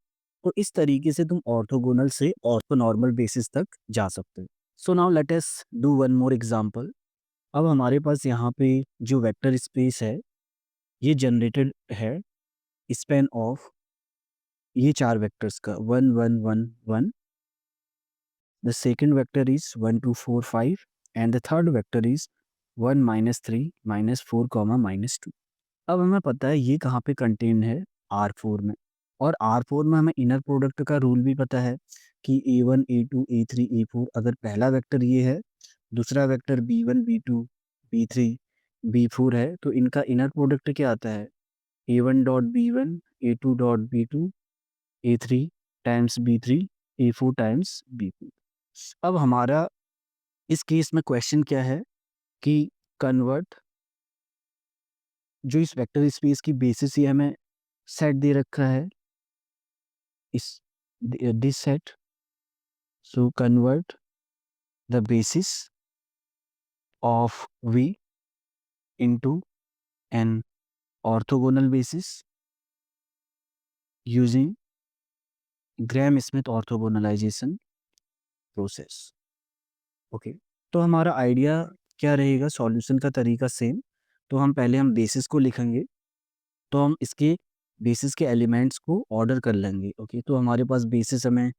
तो इस तरीके से तुम ऑर्थोगोनल से ऑर्थोनॉर्मल बेसिस तक जा सकते हो। सो now let us do one more example. अब हमारे पास यहाँ पे जो वेक्टर स्पेस है ये जनरेटेड है स्पैन ऑफ ये 4 वेक्टर्स का 1 1 1 1। The second vector is 1 2 4 5 and the third vector is 1 -3 -4 -2। अब हमें पता है ये कहाँ पे कंटेन है, R4 में। और R4 में हमें इनर प्रोडक्ट का रूल भी पता है कि A1 A2 A3 A4। अगर पहला वेक्टर ये है, दूसरा vector B1 B2 B3 B4 है, तो इनका इनर प्रोडक्ट क्या आता है, A1 dot B1 A2 dot B2 A3 times B3 A4 times B4। अब हमारा इस केस में क्वेश्चन क्या है कि कन्वर्ट जो इस वेक्टर स्पेस की बेसिस ये हमें सेट दे रखा है इस this set. So convert the basis of V into an orthogonal basis using Gram-Smith orthogonalization process। Okay, तो हमारा आइडिया क्या रहेगा, सॉल्यूशन का तरीका सेम। तो हम बेसिस को लिखेंगे, तो हम इसके बेसिस के एलिमेंट्स को ऑर्डर कर लेंगे। ओके, तो हमारे पास बेसिस हमें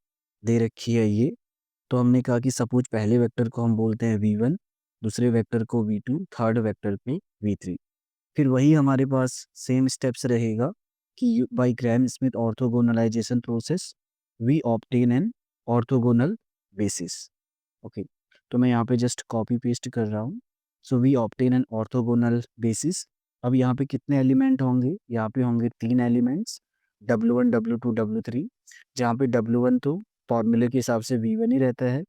दे रखी है ये। तो हमने कहा कि सपोज पहले वेक्टर को हम बोलते हैं V1, दूसरे वेक्टर को V2, थर्ड वेक्टर पे V3। फिर वही हमारे पास सेम स्टेप्स रहेगा कि by Gram Schmidt orthogonalization process we obtain an orthogonal basis. Okay, तो मैं यहाँ पे जस्ट कॉपी पेस्ट कर रहा हूँ। So we obtain an orthogonal basis. अब यहाँ पे कितने एलिमेंट होंगे, यहाँ पे होंगे 3 एलिमेंट्स, W1 W2 W3। जहाँ पे W1 तो फॉर्मूले के हिसाब से V1 ही रहता है,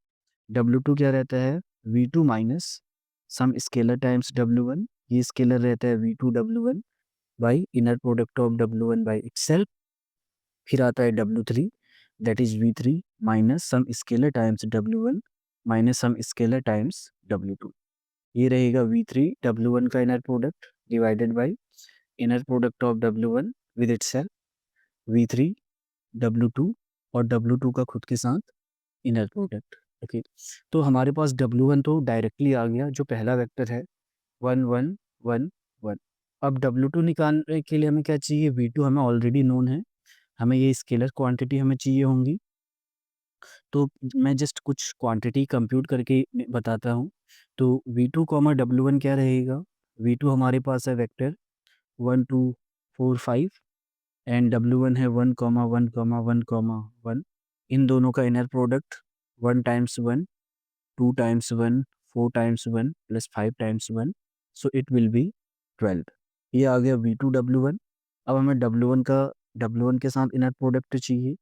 W2 क्या रहता है, V2 minus some scalar times W1। ये स्केलर रहता है V2 W1 by inner product of W1 by itself। फिर आता है W3 that is V3 minus some scalar times W1 minus some scalar times W2। ये रहेगा V3 W1 का inner product divided by inner product of W1 with itself V3 W2 और W2 का खुद के साथ इनर प्रोडक्ट। ओके, तो हमारे पास W1 तो डायरेक्टली आ गया, जो पहला वेक्टर है 1 1 1 1। अब W2 निकालने के लिए हमें क्या चाहिए, V2 हमें ऑलरेडी नोन है, हमें ये स्केलर क्वांटिटी हमें चाहिए होंगी। तो मैं जस्ट कुछ क्वांटिटी कंप्यूट करके बताता हूँ। तो V2 कॉमा W1 क्या रहेगा, V2 हमारे पास है वेक्टर 1 2 4 5 एंड W1 है 1 कॉमा 1 कॉमा 1 कॉमा 1। इन दोनों का inner product 1 times 1 2 times 1 4 times 1 plus 5 times 1, so it will B 12। ये आ गया V2 W1। अब हमें W1 के साथ इनर प्रोडक्ट चाहिए।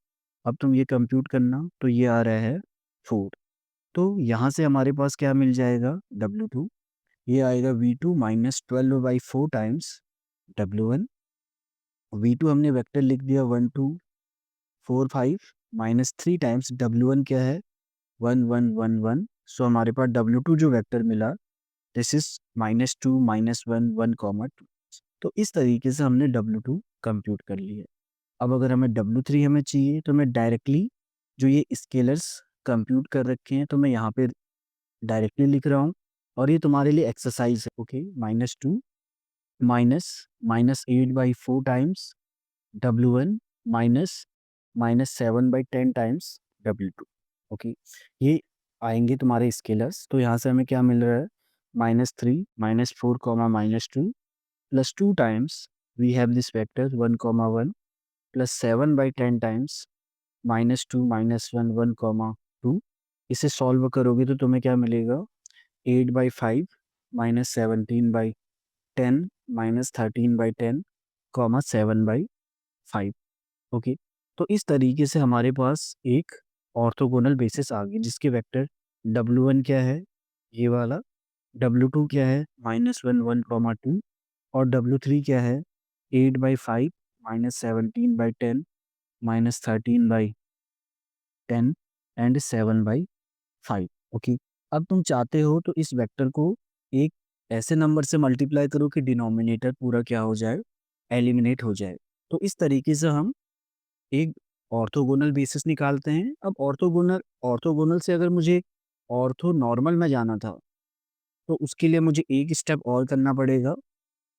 अब तुम ये कंप्यूट करना, तो ये आ रहा है 4। तो यहाँ से हमारे पास क्या मिल जाएगा, W2 ये आएगा V2 minus 12/4 times W1। V2 हमने वेक्टर लिख दिया 1 2 4 5 माइनस 3 टाइम्स W1 क्या है 1 1 1 1। सो हमारे पास W2 जो वेक्टर मिला दिस इज -2 -1 1 कॉमा 2। तो इस तरीके से हमने W2 कंप्यूट कर लिया। अब अगर हमें W3 हमें चाहिए, तो मैं डायरेक्टली जो ये स्केलर्स कंप्यूट कर रखे हैं, तो मैं यहाँ पे डायरेक्टली लिख रहा हूँ। और ये तुम्हारे लिए एक्सरसाइज है। Okay, -2 minus -8/4 times W1 minus -7/10 times W2। Okay, ये आएंगे तुम्हारे स्केलर्स। तो यहाँ से हमें क्या मिल रहा है, -3 -4 comma -2 plus 2 times we have this vector 1 comma 1 plus 7/10 times -2 -1 1 comma 2। इसे सॉल्व करोगे तो तुम्हें क्या मिलेगा, 8/5 -17/10 -13/10 कॉमा 7/5। ओके, तो इस तरीके से हमारे पास एक ऑर्थोगोनल बेसिस आ गई, जिसके वेक्टर W1 क्या है, ये वाला, W2 क्या है -1 1 कॉमा 2 और W3 क्या है 8/5 -17/10 -13/10 एंड 7/5। ओके, अब तुम चाहते हो तो इस वेक्टर को एक ऐसे नंबर से मल्टीप्लाई करो कि डिनोमिनेटर पूरा क्या हो जाए, एलिमिनेट हो जाए। तो इस तरीके से हम एक ऑर्थोगोनल बेसिस निकालते हैं। अब ऑर्थोगोनल ऑर्थोगोनल से अगर मुझे ऑर्थो नॉर्मल में जाना था, तो उसके लिए मुझे एक स्टेप और करना पड़ेगा।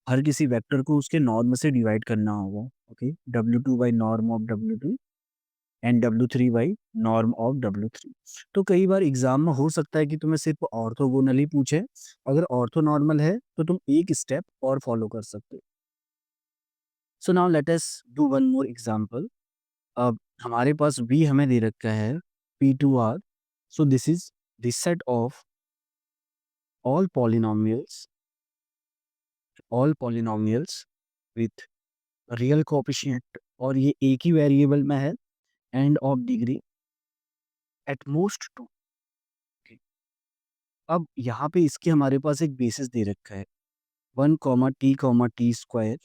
हर किसी वेक्टर को उसके नॉर्म से डिवाइड करना होगा। Okay, W2 by norm of W2 and W3 by norm of W3। तो कई बार एग्जाम में हो सकता है कि तुम्हें सिर्फ ऑर्थोगोनल ही पूछे। अगर ऑर्थो नॉर्मल है तो तुम एक स्टेप और फॉलो कर सकते हो। सो now let us do one more example. अब हमारे पास V हमें दे रखा है P2R। So this is the set of all polynomials with real coefficient, और ये एक ही वेरिएबल में है, end of degree at most 2। अब यहाँ पे इसके हमारे पास एक बेसिस दे रखा है 1 t square.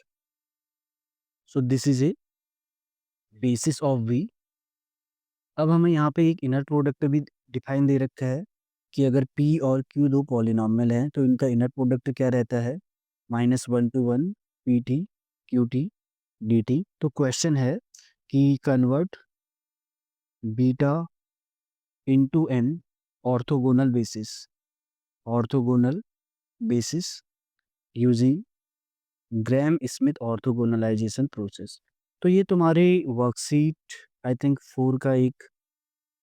So this is a basis of V। अब हमें यहाँ पे एक इनर प्रोडक्ट भी डिफाइन दे रखा है कि अगर P और Q दो पॉलिनॉमियल हैं तो इनका इनर प्रोडक्ट क्या रहता है, -1 to 1 PT QT DT। तो क्वेश्चन है कि convert beta into n orthogonal basis using Gram Schmidt orthogonalization process. तो ये तुम्हारे वर्कशीट आई थिंक 4 का एक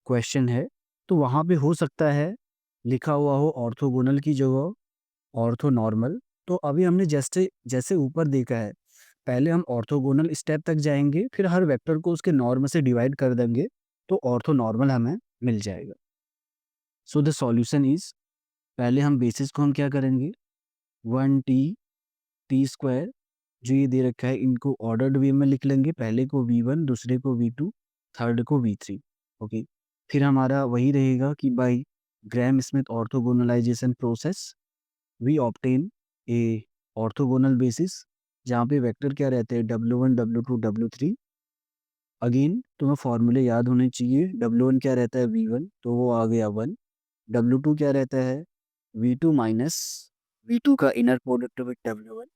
क्वेश्चन है। तो वहाँ पे हो सकता है लिखा हुआ हो ऑर्थोगोनल की जगह ऑर्थो नॉर्मल। तो अभी हमने जैसे जैसे ऊपर देखा है, पहले हम ऑर्थोगोनल स्टेप तक जाएंगे, फिर हर वेक्टर को उसके नॉर्म से डिवाइड कर देंगे, तो ऑर्थो नॉर्मल हमें मिल जाएगा। सो द सॉल्यूशन इज, पहले हम बेसिस को हम क्या करेंगे, 1 t स्क्वायर जो ये दे रखा है इनको ऑर्डर्ड वे में लिख लेंगे, पहले को V1, दूसरे को V2, थर्ड को V3। ओके, फिर हमारा वही रहेगा कि by Gram Schmidt orthogonalization process we obtain a orthogonal basis, जहाँ पे वेक्टर क्या रहते हैं W1 W2 W3। अगेन तुम्हें फॉर्मूले याद होने चाहिए। W1 क्या रहता है V1, तो वो आ गया 1। W2 क्या रहता है V2 माइनस V2 का inner product with W1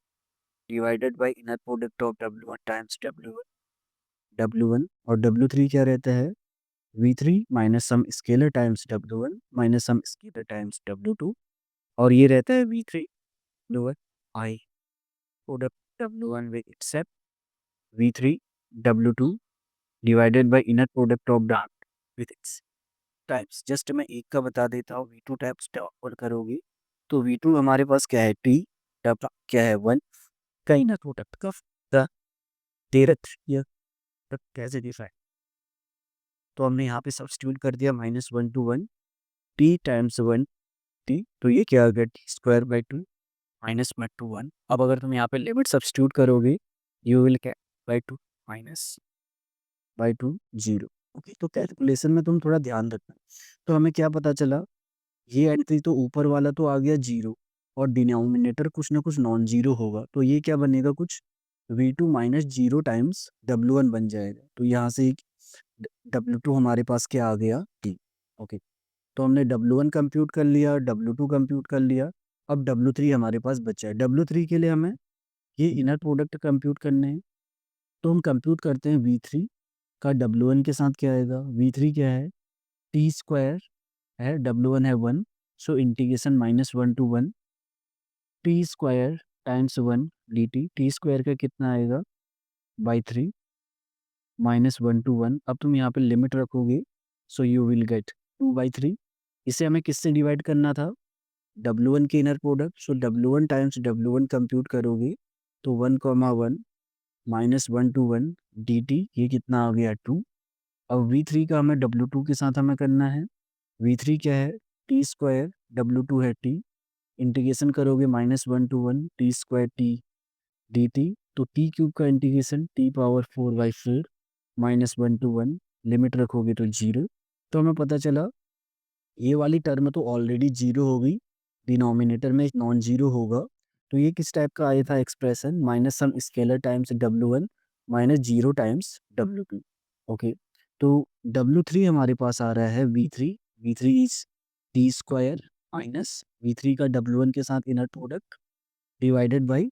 divided by inner product of W1 times W1। और W3 क्या रहता है V3 minus some scalar times W1 minus some scalar times W2। और ये रहता है V3 lower I product W1 with itself V3 W2 divided by inner product of dot with its times. Just मैं एक का बता देता हूँ, V2 टाइम्स और करोगे तो V2 हमारे पास क्या है T, W क्या है 1 का इनर प्रोडक्ट का द तेरह या कैसे डिफाइन। तो हमने यहाँ पे सब्स्टिट्यूट कर दिया -1 to 1 T टाइम्स 1 T, तो ये क्या आ गया T स्क्वायर बाई 2 -1 to 1। अब अगर तुम यहाँ पे लिमिट सब्स्टिट्यूट करोगे यू विल क्या बाई 2 माइनस बाई 2 0। ओके, तो कैलकुलेशन में तुम थोड़ा ध्यान रखना। तो हमें क्या पता चला, ये एंट्री तो ऊपर वाला तो आ गया 0, और डिनोमिनेटर कुछ ना कुछ नॉन जीरो होगा, तो ये क्या बनेगा कुछ V2 माइनस 0 टाइम्स W1 बन जाएगा। तो यहाँ से W2 हमारे पास क्या आ गया T। ओके, तो हमने W1 कंप्यूट कर लिया, W2 कंप्यूट कर लिया। अब W3 हमारे पास बचा है। W3 के लिए हमें ये इनर प्रोडक्ट कंप्यूट करने हैं, तो हम कंप्यूट करते हैं V3 का W1 के साथ क्या आएगा। V3 क्या है T स्क्वायर है, W1 है 1, so integration -1 to 1 T square times 1 dt। T square का कितना आएगा बाई 3 -1 to 1। अब तुम यहाँ पे लिमिट रखोगे, सो यू विल गेट 2/3। इसे हमें किससे डिवाइड करना था, W1 के इनर प्रोडक्ट, सो W1 टाइम्स W1 कंप्यूट करोगे तो 1, 1 -1 to 1 dt, ये कितना आ गया 2। अब V3 का हमें W2 के साथ हमें करना है। V3 क्या है T स्क्वायर, W2 है T, इंटीग्रेशन करोगे -1 to 1 T square T dt। तो T क्यूब का integration T power 4/4 -1 to 1, limit रखोगे तो 0। तो हमें पता चला ये वाली टर्म तो ऑलरेडी 0 हो गई, डिनोमिनेटर में नॉन जीरो होगा। तो ये किस टाइप का आया था expression, minus some scalar times W1 minus 0 times W2। Okay, तो W3 हमारे पास आ रहा है V3 is T square minus V3 का W1 के साथ inner product divided by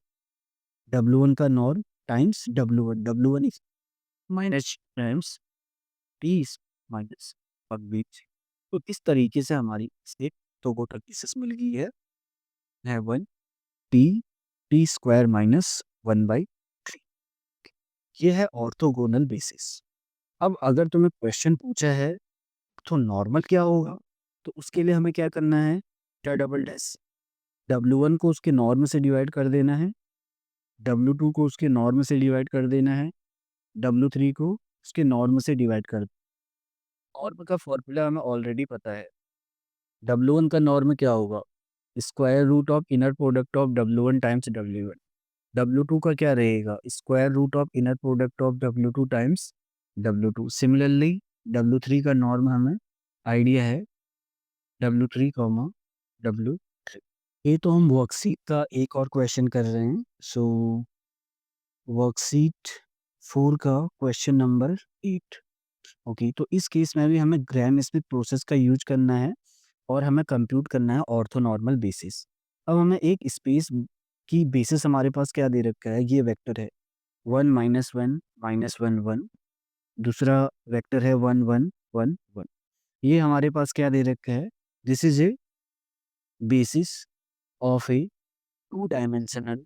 W1 का norm times W1 is minus times T minus V3। तो इस तरीके से हमारी एक ऑर्थोगोनल बेसिस मिल गई है 1 टी टी स्क्वायर माइनस 1/3। ये है ऑर्थोगोनल बेसिस। अब अगर तुम्हें क्वेश्चन पूछा है तो नॉर्मल क्या होगा, तो उसके लिए हमें क्या करना है, क्या डबल डैश W1 को उसके नॉर्म से डिवाइड कर देना है, W2 को उसके नॉर्म से डिवाइड कर देना है, W3 को उसके नॉर्म से डिवाइड कर। नॉर्म का फॉर्मूला हमें ऑलरेडी पता है। W1 का नॉर्म क्या होगा, square root of inner product of W1 times W1। W2 का क्या रहेगा, square root of inner product of W2 times W2। Similarly W3 का नॉर्म हमें आइडिया है, W3 कॉमा W3। ये तो हम वर्कशीट का एक और क्वेश्चन कर रहे हैं। सो वर्कशीट 4 का क्वेश्चन नंबर 8। ओके, तो इस केस में भी हमें ग्राम स्मिथ प्रोसेस का यूज करना है और हमें कंप्यूट करना है ऑर्थोनॉर्मल बेसिस। अब हमें एक स्पेस की बेसिस हमारे पास क्या दे रखा है, ये वेक्टर है 1 माइनस 1 माइनस 1 1। दूसरा वेक्टर है 1 1 1 1। ये हमारे पास क्या दे रखा है, this is a basis of A two dimensional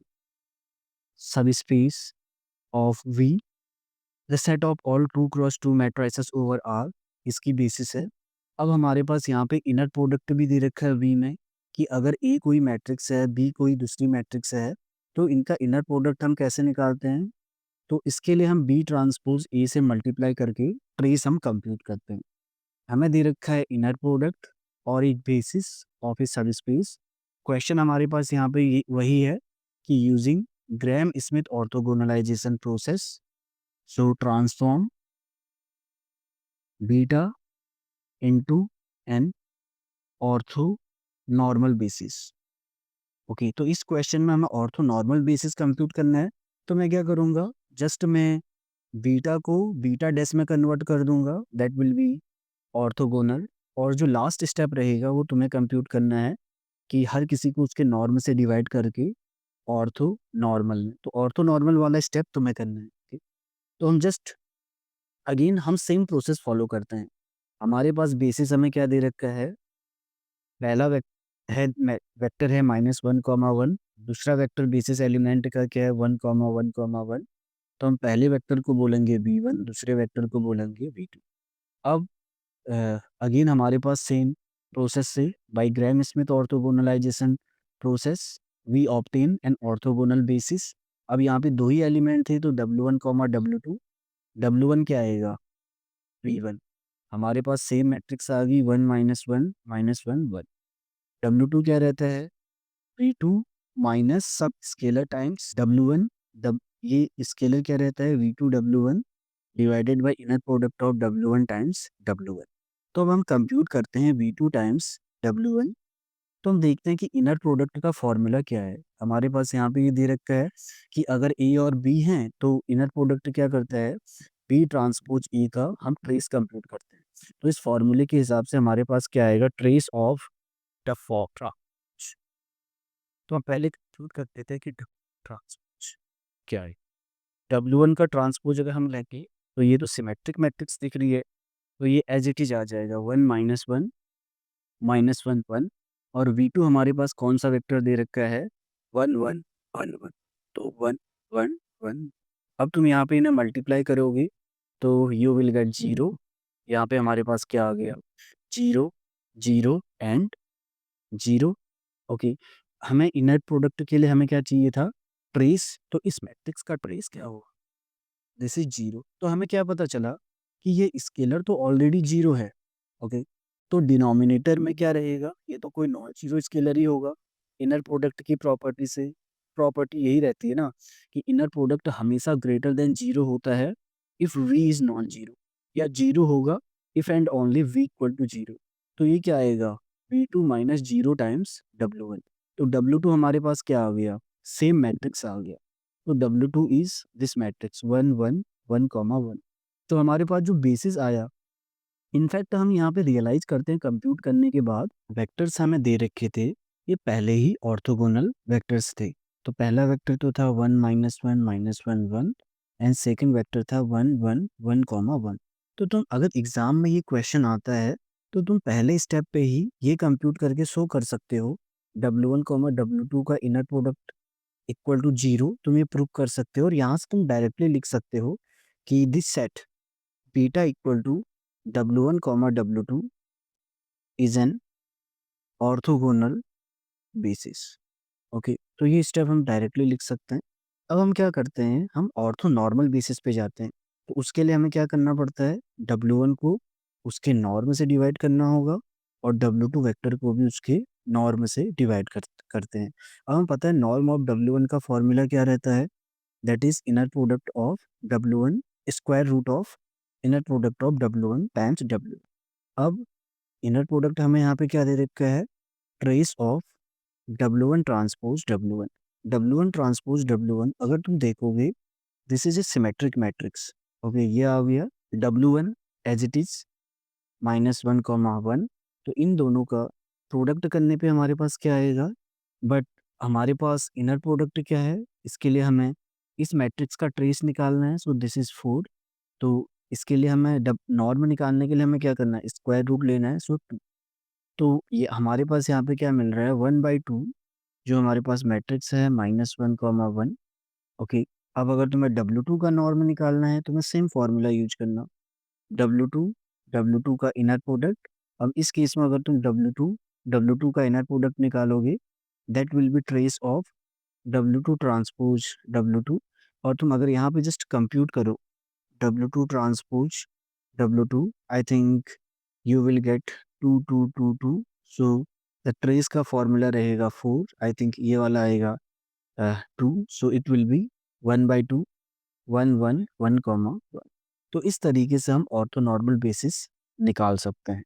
subspace of V, the set of all 2x2 matrices over R इसकी बेसिस है। अब हमारे पास यहाँ पे इनर प्रोडक्ट भी दे रखा है V में, कि अगर A कोई मैट्रिक्स है, B कोई दूसरी मैट्रिक्स है, तो इनका इनर प्रोडक्ट हम कैसे निकालते हैं, तो इसके लिए हम B ट्रांसपोज A से मल्टीप्लाई करके ट्रेस हम कंप्यूट करते हैं। हमें दे रखा है इनर प्रोडक्ट और एक basis of a subspace. Question हमारे पास यहाँ पे वही है कि using Gram Schmidt orthogonalization process, so transform beta into an orthonormal basis. Okay, तो इस क्वेश्चन में हमें ऑर्थो नॉर्मल बेसिस कंप्यूट करना है। तो मैं क्या करूँगा, जस्ट मैं बीटा को बीटा डैश में कन्वर्ट कर दूंगा, दैट विल बी ऑर्थोगोनल। और जो लास्ट स्टेप रहेगा वो तुम्हें कंप्यूट करना है कि हर किसी को उसके नॉर्म से डिवाइड करके ऑर्थो नॉर्मल में, तो ऑर्थो नॉर्मल वाला स्टेप तुम्हें करना है। ठीक? तो हम जस्ट अगेन हम सेम प्रोसेस फॉलो करते हैं। हमारे पास बेसिस हमें क्या दे रखा है, पहला वेक्टर है -1, 1। दूसरा वेक्टर बेसिस एलिमेंट का क्या है 1, 1, 1। तो हम पहले वेक्टर को बोलेंगे V1, दूसरे वेक्टर को बोलेंगे V2। अब अगेन हमारे पास सेम प्रोसेस से by Gram Schmidt orthogonalization process we obtain an orthogonal basis. अब यहाँ पे दो ही एलिमेंट थे, तो W1 कॉमा W2। W1 क्या आएगा, V1। हमारे पास सेम मैट्रिक्स आ गई 1 माइनस 1 माइनस 1 1। W2 क्या रहता है, V2 माइनस सब स्केलर टाइम्स W1। ये स्केलर क्या रहता है, V2 W1 divided by inner product of W1 times W1। तो अब हम कंप्यूट करते हैं V2 टाइम्स W1। तो हम देखते हैं कि इनर प्रोडक्ट का फॉर्मूला क्या है। हमारे पास यहाँ पे ये दे रखा है कि अगर A और B हैं तो इनर प्रोडक्ट क्या करता है, B ट्रांसपोज E का हम ट्रेस कंप्यूट करते हैं। तो इस फॉर्मूले के हिसाब से हमारे पास क्या आएगा, ट्रेस ऑफ द फॉर्मूला। तो हम पहले कंप्यूट कर देते हैं कि ट्रांसपोज क्या है। W1 का ट्रांसपोज अगर हम लेंगे तो ये तो सिमेट्रिक मैट्रिक्स दिख रही है, तो ये एज इट इज आ जाएगा 1 माइनस 1 माइनस 1 1। और V2 हमारे पास कौन सा वेक्टर दे रखा है, 1 1 1 1। तो 1 1 1। अब तुम यहाँ पे इन्हें मल्टीप्लाई करोगे तो यू विल गेट 0। यहाँ पे हमारे पास क्या आ गया, 0 0 एंड 0। ओके, हमें इनर प्रोडक्ट के लिए हमें क्या चाहिए था, ट्रेस। तो इस मैट्रिक्स का ट्रेस क्या होगा, दिस इज 0। तो हमें क्या पता चला कि ये स्केलर तो ऑलरेडी 0 है। ओके, तो डिनोमिनेटर में क्या रहेगा, ये तो कोई नॉन जीरो स्केलर ही होगा। इनर प्रोडक्ट की प्रॉपर्टी से प्रॉपर्टी यही रहती है ना कि इनर प्रोडक्ट हमेशा ग्रेटर देन 0 होता है if V is non zero, या 0 होगा if and only V equal to 0। तो ये क्या आएगा, V2 माइनस 0 टाइम्स W1। तो W2 हमारे पास क्या आ गया, सेम मैट्रिक्स आ गया। तो W2 is this matrix 1 1 1 comma 1। तो हमारे पास जो बेसिस आया, इनफैक्ट हम यहाँ पे रियलाइज करते हैं कंप्यूट करने के बाद, वेक्टर्स हमें दे रखे थे ये पहले ही ऑर्थोगोनल वेक्टर्स थे। तो पहला वेक्टर तो था 1 माइनस 1 1 एंड सेकंड वेक्टर था 1 1 1 कॉमा 1। तो तुम अगर एग्जाम में ये क्वेश्चन आता है तो तुम पहले स्टेप पे ही ये कंप्यूट करके शो कर सकते हो W1 W2 का इनर प्रोडक्ट इक्वल टू 0। तुम ये प्रूव कर सकते हो और यहाँ से तुम डायरेक्टली लिख सकते हो कि this set beta equal to W1 W2 is an orthogonal basis. Okay, तो ये स्टेप हम डायरेक्टली लिख सकते हैं। अब हम क्या करते हैं, हम ऑर्थो नॉर्मल बेसिस पे जाते हैं। तो उसके लिए हमें क्या करना पड़ता है, W1 को उसके नॉर्म से डिवाइड करना होगा और W2 वेक्टर को भी उसके नॉर्म से डिवाइड करते हैं। अब हमें पता है नॉर्म ऑफ W1 का फॉर्मूला क्या रहता है, that is inner product of W1 square root of inner product of W1 times W। अब इनर प्रोडक्ट हमें यहाँ पे क्या दे रखा है, trace of W1 transpose W1। W1 transpose W1 अगर तुम देखोगे, this is A symmetric matrix. Okay, ये आ गया W1 एज इट इज -1, 1। तो इन दोनों का प्रोडक्ट करने पे हमारे पास क्या आएगा, बट हमारे पास इनर प्रोडक्ट क्या है, इसके लिए हमें इस मैट्रिक्स का ट्रेस निकालना है। सो दिस इज 4। तो इसके लिए हमें नॉर्म निकालने के लिए हमें क्या करना है, स्क्वायर रूट लेना है। सो तो ये हमारे पास यहाँ पे क्या मिल रहा है, 1/2 जो हमारे पास मैट्रिक्स है -1, 1। ओके, अब अगर तुम्हें W2 का नॉर्म निकालना है तो मैं सेम फॉर्मूला यूज करना, W2 W2 का इनर प्रोडक्ट। अब इस केस में अगर तुम W2 का इनर प्रोडक्ट निकालोगे, that will be trace of W2 transpose W2। और तुम अगर यहाँ पे जस्ट कंप्यूट करो W2 transpose W2, I think you will get 2 2 2 2। So the trace का फॉर्मूला रहेगा 4, आई थिंक ये वाला आएगा 2। सो इट विल बी 1/2, 1 1 1, 1। तो इस तरीके से हम ऑर्थोनॉर्मल बेसिस निकाल सकते हैं।